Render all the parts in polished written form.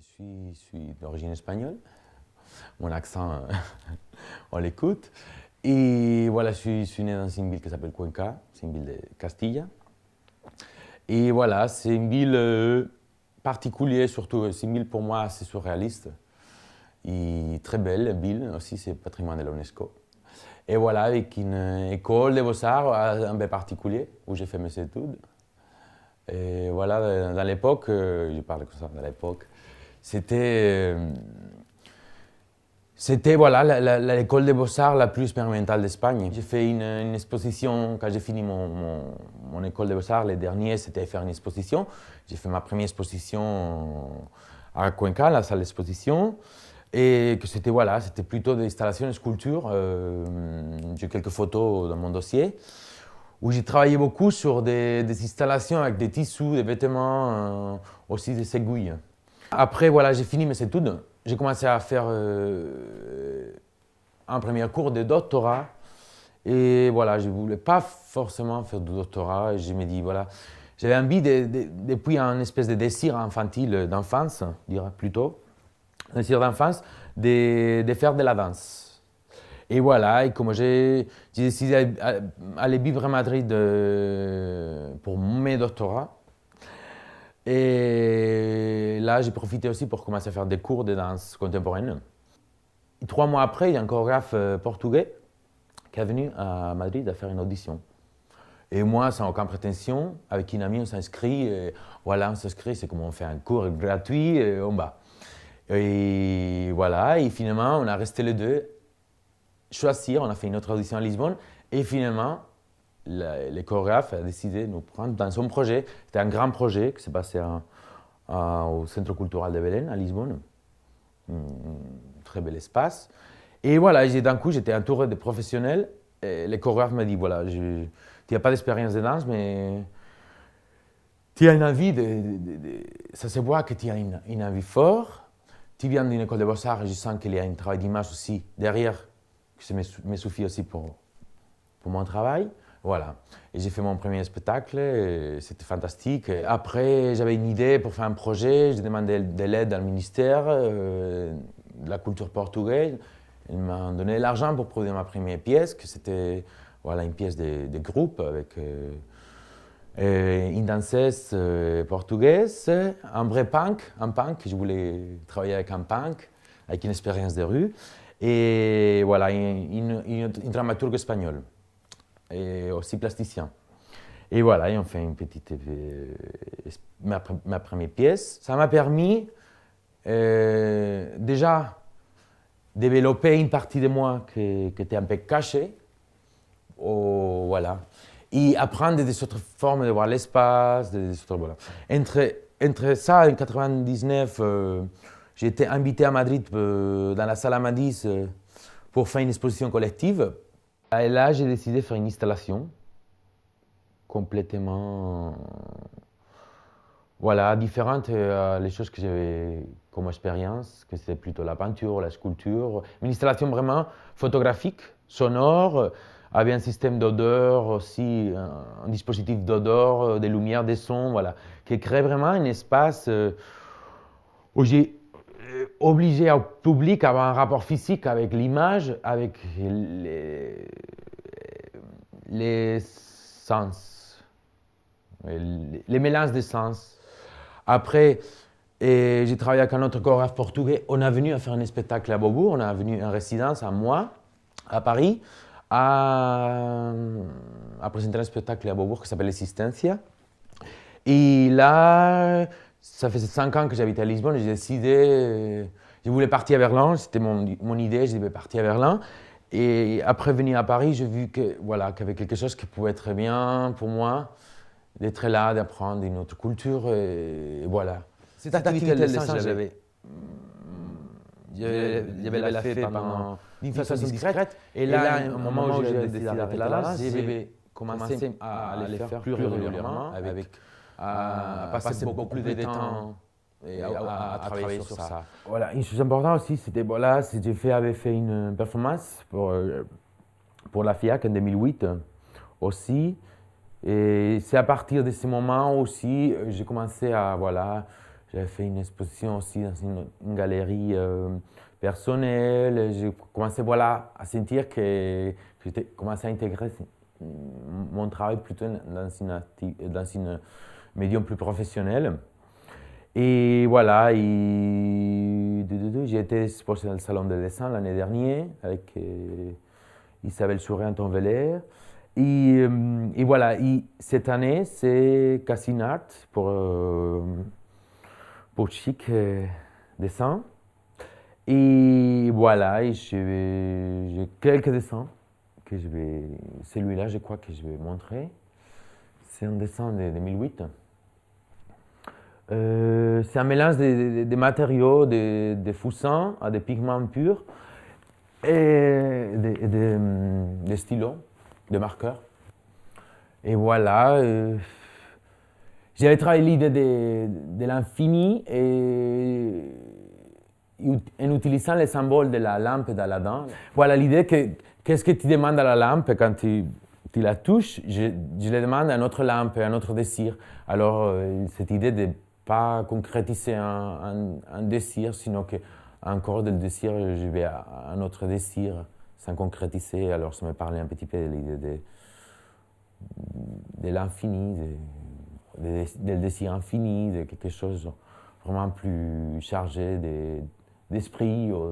Je suis d'origine espagnole. Mon accent, on l'écoute. Et voilà, je suis né dans une ville qui s'appelle Cuenca, c'est une ville de Castilla. Et voilà, c'est une ville particulière, surtout, c'est une ville pour moi assez surréaliste. Et très belle ville aussi, c'est patrimoine de l'UNESCO. Et voilà, avec une école de beaux-arts un peu particulier où j'ai fait mes études. Et voilà, dans l'époque, je parle comme ça, dans l'époque, c'était voilà, l'école des beaux-arts la plus expérimentale d'Espagne. J'ai fait une exposition, quand j'ai fini mon école des beaux-arts, les derniers, c'était faire une exposition. J'ai fait ma première exposition à Cuenca, la salle d'exposition. Et que c'était voilà, c'était plutôt des installations de sculptures. J'ai quelques photos dans mon dossier où j'ai travaillé beaucoup sur des installations avec des tissus, des vêtements, aussi des aiguilles. Après, voilà, j'ai fini mes études. J'ai commencé à faire un premier cours de doctorat. Et voilà, je ne voulais pas forcément faire du doctorat. Et je me dis, voilà, j'avais envie, depuis un espèce de désir infantile, d'enfance, dirais plutôt, désir d'enfance, de faire de la danse. Et voilà, et comme j'ai décidé d'aller vivre à Madrid pour mes doctorats. Et là, j'ai profité aussi pour commencer à faire des cours de danse contemporaine. Et 3 mois après, il y a un chorégraphe portugais qui est venu à Madrid à faire une audition. Et moi, sans aucune prétention, avec une amie, on s'inscrit. Voilà, on s'inscrit, c'est comme on fait un cours gratuit, et on va. Et voilà, et finalement, on a resté les deux, choisir, on a fait une autre audition à Lisbonne, et finalement, le chorégraphe a décidé de nous prendre dans son projet. C'était un grand projet qui s'est passé au Centre culturel de Belém, à Lisbonne. Un très bel espace. Et voilà, d'un coup, j'étais entouré de professionnels. Et le chorégraphe m'a dit, voilà, tu n'as pas d'expérience de danse, mais tu as une envie ça se voit que tu as une envie forte. Tu viens d'une école de beaux-arts et je sens qu'il y a un travail d'image aussi derrière, qui me suffit aussi pour mon travail. Voilà. Et j'ai fait mon premier spectacle, c'était fantastique. Et après, j'avais une idée pour faire un projet, j'ai demandé de l'aide au ministère de la culture portugaise. Ils m'ont donné l'argent pour produire ma première pièce, que c'était voilà, une pièce de groupe avec une danseuse portugaise, un vrai punk, je voulais travailler avec un punk, avec une expérience de rue, et voilà, une dramaturge espagnole, et aussi plasticien. Et voilà, et on fait une petite, ma première pièce. Ça m'a permis déjà développer une partie de moi qui était un peu cachée, voilà. Et apprendre des autres formes de voir l'espace, voilà. Entre ça, en 99, j'ai été invité à Madrid dans la salle Amadis pour faire une exposition collective. Et là, j'ai décidé de faire une installation complètement voilà, différente des choses que j'avais comme expérience, que c'était plutôt la peinture, la sculpture. Une installation vraiment photographique, sonore, avec un système d'odeur aussi, un dispositif d'odeur, des lumières, des sons, voilà, qui crée vraiment un espace où j'ai obligé au public à avoir un rapport physique avec l'image, avec les sens, les mélanges des sens. Après, j'ai travaillé avec un autre chorégraphe portugais. On est venu à faire un spectacle à Beaubourg, on est venu en résidence à moi, à Paris, à présenter un spectacle à Beaubourg qui s'appelle Existencia. Et là, ça faisait 5 ans que j'habitais à Lisbonne et j'ai décidé, je voulais partir à Berlin, c'était mon idée, je devais partir à Berlin. Et après venir à Paris, j'ai vu que, voilà, qu'il y avait quelque chose qui pouvait être bien pour moi, d'être là, d'apprendre une autre culture, et voilà. Cette activité de dessin, j'avais la fait d'une façon discrète. Et là, au moment où j'ai décidé d'arrêter la danse, j'ai commencé à le faire plus régulièrement, à passer beaucoup plus de temps et à travailler sur ça. Voilà, une chose importante aussi, c'était, voilà, j'avais fait une performance pour la FIAC en 2008 aussi. Et c'est à partir de ce moment aussi, j'ai commencé à, voilà, J'avais fait une exposition aussi dans une galerie personnelle. J'ai commencé voilà, à sentir que j'ai commencé à intégrer mon travail plutôt dans une médium plus professionnel. Et voilà, j'ai été exposé dans le salon de dessin l'année dernière avec Isabelle Souret, Anton Veller. Et voilà, cette année, c'est Casting Art pour Chic Dessin. Et voilà, j'ai quelques dessins que celui-là, je crois que je vais montrer. C'est un dessin de 2008. C'est un mélange de matériaux, de foussins à des pigments purs et des stylos, des marqueurs. Et voilà, j'avais travaillé l'idée de l'infini en utilisant les symboles de la lampe d'Aladin. Voilà l'idée que qu'est-ce que tu demandes à la lampe quand tu la touches, je lui demande à notre lampe, à notre désir. Alors cette idée de pas concrétiser un désir, sinon qu'encore de désir, je vais à un autre désir sans concrétiser. Alors ça me parlait un petit peu de l'idée de l'infini, du désir infini, de quelque chose vraiment plus chargé d'esprit ou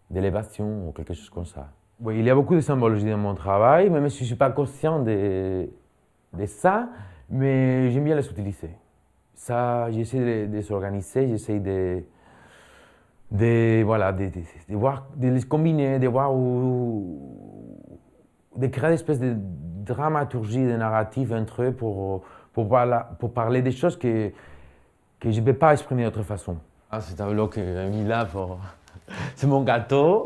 d'élévation ou quelque chose comme ça. Oui, il y a beaucoup de symbologie dans mon travail, même si je ne suis pas conscient de ça, mais j'aime bien les utiliser. Ça, j'essaie de les organiser, j'essaie voilà, voir, de les combiner, de voir de créer une espèce de dramaturgie, de narrative entre eux pour parler des choses que je ne peux pas exprimer d'autre façon. Ah, ce tableau que j'ai mis là, c'est mon gâteau,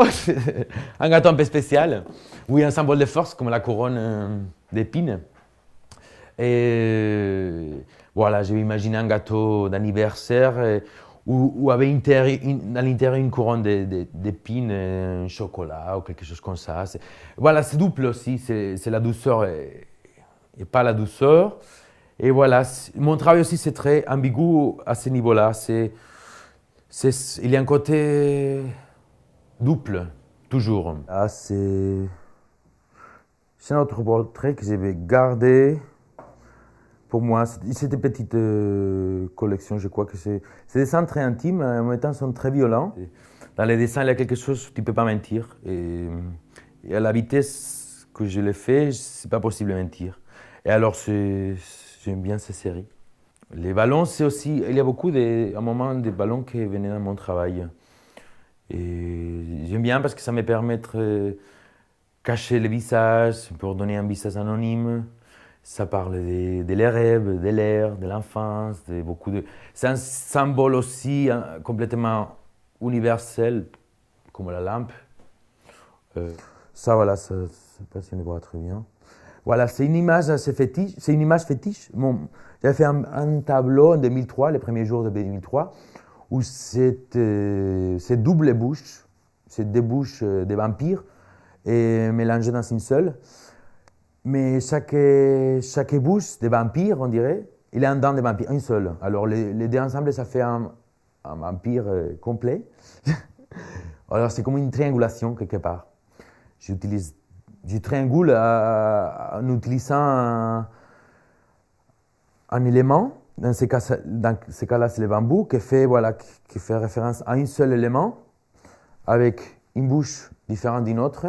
un gâteau un peu spécial, où il y a un symbole de force comme la couronne d'épines. Et voilà, j'ai imaginé un gâteau d'anniversaire où avait à l'intérieur une couronne d'épines, un chocolat ou quelque chose comme ça. Voilà, c'est double aussi, c'est la douceur et pas la douceur. Et voilà, mon travail aussi c'est très ambigu à ce niveau-là. Il y a un côté double, toujours. Ah, c'est un autre portrait que je vais garder. Pour moi, c'est une petite collection, je crois que c'est des dessins très intimes, en même temps sont très violents. Dans les dessins, il y a quelque chose où tu ne peux pas mentir. Et à la vitesse que je l'ai fait, c'est pas possible de mentir. Et alors, j'aime bien ces séries. Les ballons, c'est aussi, il y a beaucoup à un moment des ballons qui venaient dans mon travail. Et j'aime bien parce que ça me permet de cacher le visage, pour donner un visage anonyme. Ça parle des rêves, de l'air, de l'enfance, c'est un symbole aussi complètement universel, comme la lampe. Ça, voilà, ça, je ne sais pas si on le voit très bien. Voilà, c'est une image assez fétiche. C'est une image fétiche. J'avais fait un tableau en 2003, les premiers jours de 2003, où c'est double bouche, c'est des bouches des vampires, et mélangées dans une seule. Mais chaque bouche des vampires, on dirait, il a un dent de vampire, une seule. Alors les deux ensemble, ça fait un vampire complet. Alors c'est comme une triangulation quelque part. Je triangule en utilisant un élément. Dans ce cas-là, c'est le bambou qui fait référence à un seul élément avec une bouche différente d'une autre.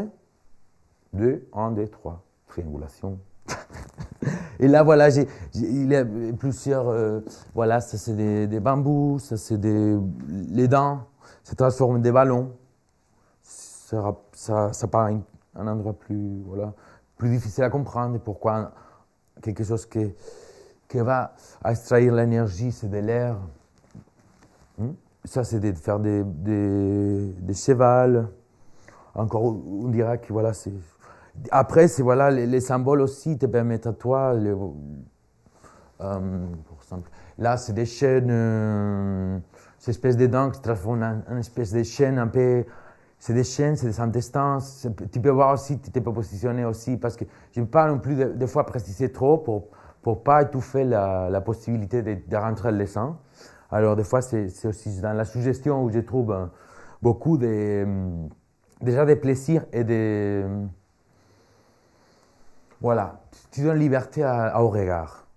2, 1, 2, 3. Triangulation. Et là, voilà, il y a plusieurs. Voilà, ça c'est des bambous, ça c'est les dents, ça transforme en des ballons. Ça part à un endroit plus difficile à comprendre. Pourquoi quelque chose qui va extraire l'énergie, c'est de l'air. Ça, c'est de faire des chevals. Encore, on dira que voilà, c'est. Après, c'est voilà, les symboles aussi te permettent à toi, pour exemple, là c'est des chaînes, ces espèces de dents qui se transforment en une espèce de chaîne un peu, c'est des chaînes, c'est des intestins, tu peux voir aussi, tu peux positionner aussi, parce que je ne veux pas non plus des fois préciser trop pour pour pas étouffer la possibilité de rentrer le sang. Alors des fois, c'est aussi dans la suggestion où je trouve beaucoup déjà des plaisirs et des... voilà, tu donnes liberté au regard.